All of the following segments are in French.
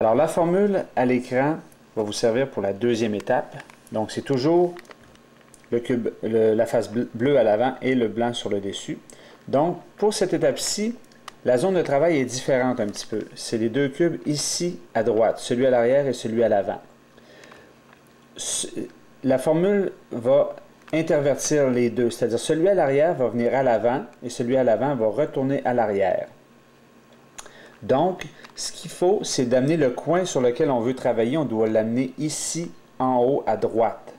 Alors la formule à l'écran va vous servir pour la deuxième étape. Donc c'est toujours le cube, la face bleue à l'avant et le blanc sur le dessus. Donc pour cette étape-ci, la zone de travail est différente un petit peu. C'est les deux cubes ici à droite, celui à l'arrière et celui à l'avant. La formule va intervertir les deux, c'est-à-dire celui à l'arrière va venir à l'avant et celui à l'avant va retourner à l'arrière. Donc, ce qu'il faut, c'est d'amener le coin sur lequel on veut travailler, on doit l'amener ici en haut à droite.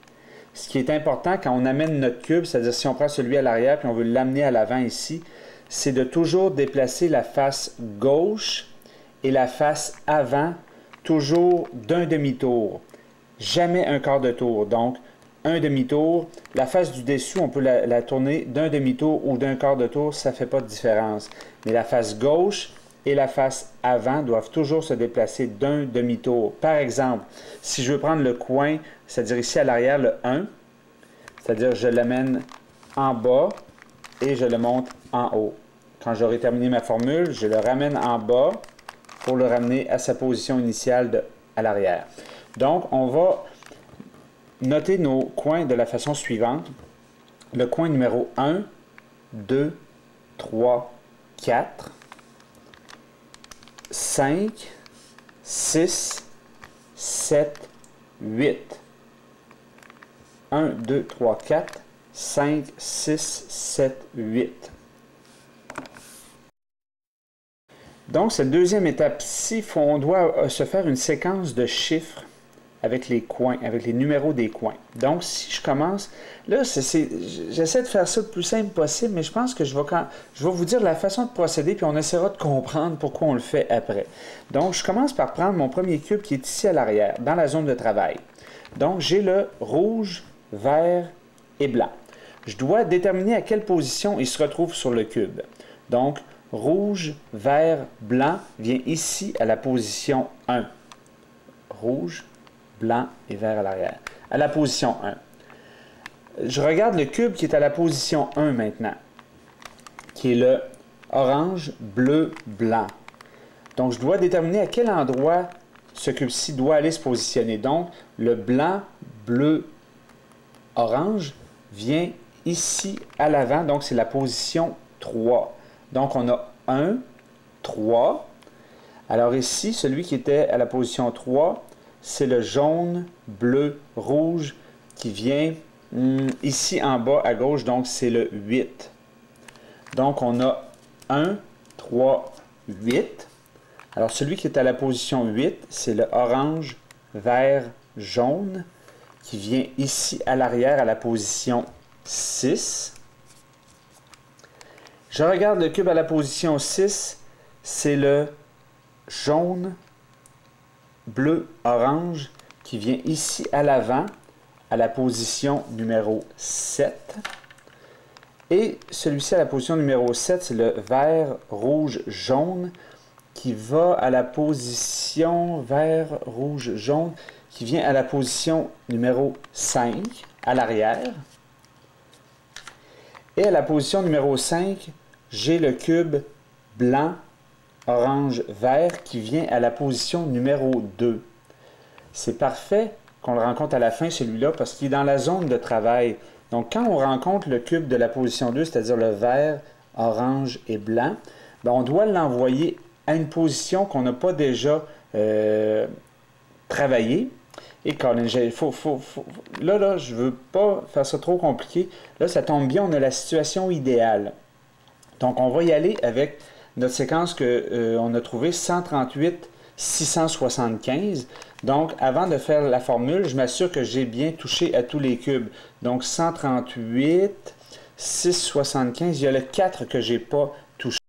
Ce qui est important quand on amène notre cube, c'est-à-dire si on prend celui à l'arrière puis on veut l'amener à l'avant ici, c'est de toujours déplacer la face gauche et la face avant, toujours d'un demi-tour. Jamais un quart de tour. Donc, un demi-tour. La face du dessus, on peut la tourner d'un demi-tour ou d'un quart de tour, ça ne fait pas de différence. Mais la face gauche et la face avant doivent toujours se déplacer d'un demi-tour. Par exemple, si je veux prendre le coin, c'est-à-dire ici à l'arrière, le 1, c'est-à-dire je l'amène en bas et je le monte en haut. Quand j'aurai terminé ma formule, je le ramène en bas pour le ramener à sa position initiale à l'arrière. Donc, on va noter nos coins de la façon suivante. Le coin numéro 1, 2, 3, 4, 5, 6, 7, 8. 1, 2, 3, 4, 5, 6, 7, 8. Donc, cette deuxième étape-ci, on doit se faire une séquence de chiffres avec les coins, avec les numéros des coins. Donc, si je commence, là, j'essaie de faire ça le plus simple possible, mais je pense que je vais vous dire la façon de procéder, puis on essaiera de comprendre pourquoi on le fait après. Donc, je commence par prendre mon premier cube qui est ici à l'arrière, dans la zone de travail. Donc, j'ai le rouge, vert et blanc. Je dois déterminer à quelle position il se retrouve sur le cube. Donc, rouge, vert, blanc vient ici à la position 1. Rouge, blanc et vert à l'arrière. À la position 1. Je regarde le cube qui est à la position 1 maintenant, qui est le orange, bleu, blanc. Donc, je dois déterminer à quel endroit ce cube-ci doit aller se positionner. Donc, le blanc, bleu, orange vient ici à l'avant. Donc, c'est la position 3. Donc, on a 1, 3. Alors ici, celui qui était à la position 3, c'est le jaune, bleu, rouge qui vient ici en bas à gauche, donc c'est le 8. Donc on a 1, 3, 8. Alors celui qui est à la position 8, c'est le orange, vert, jaune qui vient ici à l'arrière à la position 6. Je regarde le cube à la position 6, c'est le jaune, bleu, orange, qui vient ici à l'avant, à la position numéro 7. Et celui-ci à la position numéro 7, c'est le vert, rouge, jaune, qui va à la position vert, rouge, jaune, qui vient à la position numéro 5, à l'arrière. Et à la position numéro 5, j'ai le cube blanc, orange, vert qui vient à la position numéro 2. C'est parfait qu'on le rencontre à la fin, celui-là, parce qu'il est dans la zone de travail. Donc, quand on rencontre le cube de la position 2, c'est-à-dire le vert, orange et blanc, bien, on doit l'envoyer à une position qu'on n'a pas déjà travaillée. Et Colin, là, je ne veux pas faire ça trop compliqué. Là, ça tombe bien, on a la situation idéale. Donc, on va y aller avec notre séquence qu'on a trouvée 138 675. Donc, avant de faire la formule, je m'assure que j'ai bien touché à tous les cubes. Donc, 138 675. Il y a le 4 que je n'ai pas touché.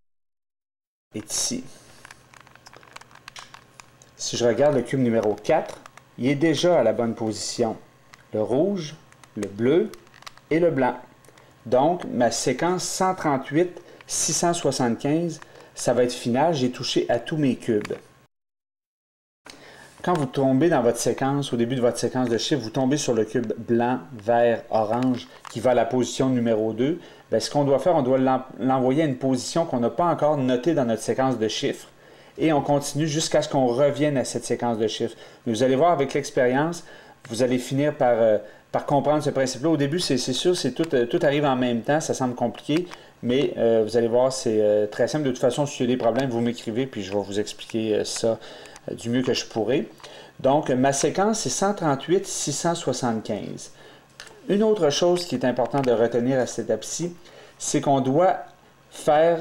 est ici. Si je regarde le cube numéro 4, il est déjà à la bonne position. Le rouge, le bleu et le blanc. Donc, ma séquence 138 675, ça va être final. J'ai touché à tous mes cubes. Quand vous tombez dans votre séquence, au début de votre séquence de chiffres, vous tombez sur le cube blanc, vert, orange qui va à la position numéro 2. Bien, ce qu'on doit faire, on doit l'envoyer à une position qu'on n'a pas encore notée dans notre séquence de chiffres. et on continue jusqu'à ce qu'on revienne à cette séquence de chiffres. Mais vous allez voir avec l'expérience, vous allez finir par comprendre ce principe-là. Au début, c'est sûr, tout arrive en même temps, ça semble compliqué, mais vous allez voir, c'est très simple. De toute façon, si il y a des problèmes, vous m'écrivez, puis je vais vous expliquer ça du mieux que je pourrai. Donc, ma séquence, c'est 138 675. Une autre chose qui est importante de retenir à cette étape-ci, c'est qu'on doit faire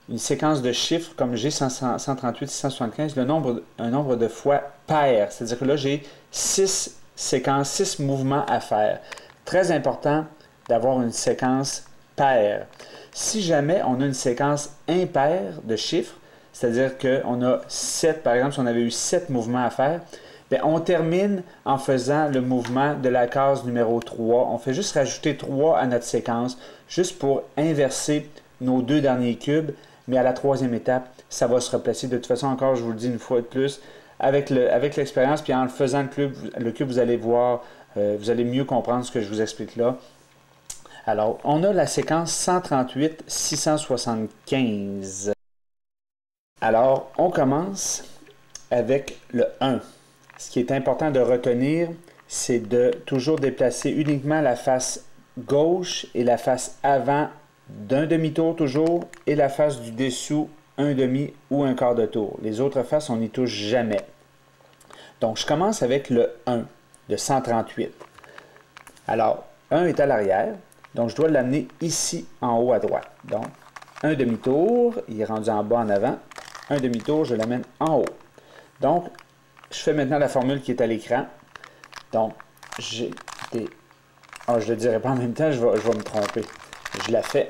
une séquence de chiffres, comme j'ai 138 675, un nombre de fois pair. C'est-à-dire que là, j'ai 6 séquences, 6 mouvements à faire. Très important d'avoir une séquence paire. Si jamais on a une séquence impaire de chiffres, c'est-à-dire qu'on a 7, par exemple, si on avait eu 7 mouvements à faire, bien, on termine en faisant le mouvement de la case numéro 3. On fait juste rajouter 3 à notre séquence, juste pour inverser nos 2 derniers cubes. Mais à la troisième étape, ça va se replacer. De toute façon, encore, je vous le dis une fois de plus, avec l'expérience, puis en le faisant le cube, vous allez voir, vous allez mieux comprendre ce que je vous explique là. Alors, on a la séquence 138 675. Alors, on commence avec le 1. Ce qui est important de retenir, c'est de toujours déplacer uniquement la face gauche et la face avant d'un demi-tour toujours, et la face du dessous, un demi ou un quart de tour. Les autres faces, on n'y touche jamais. Donc, je commence avec le 1 de 138. Alors, 1 est à l'arrière, donc je dois l'amener ici en haut à droite. Donc, un demi-tour, il est rendu en bas en avant. Un demi-tour, je l'amène en haut. Donc, je fais maintenant la formule qui est à l'écran. Donc, j'ai des... Ah, je ne le dirai pas en même temps, je vais me tromper. Je la fais.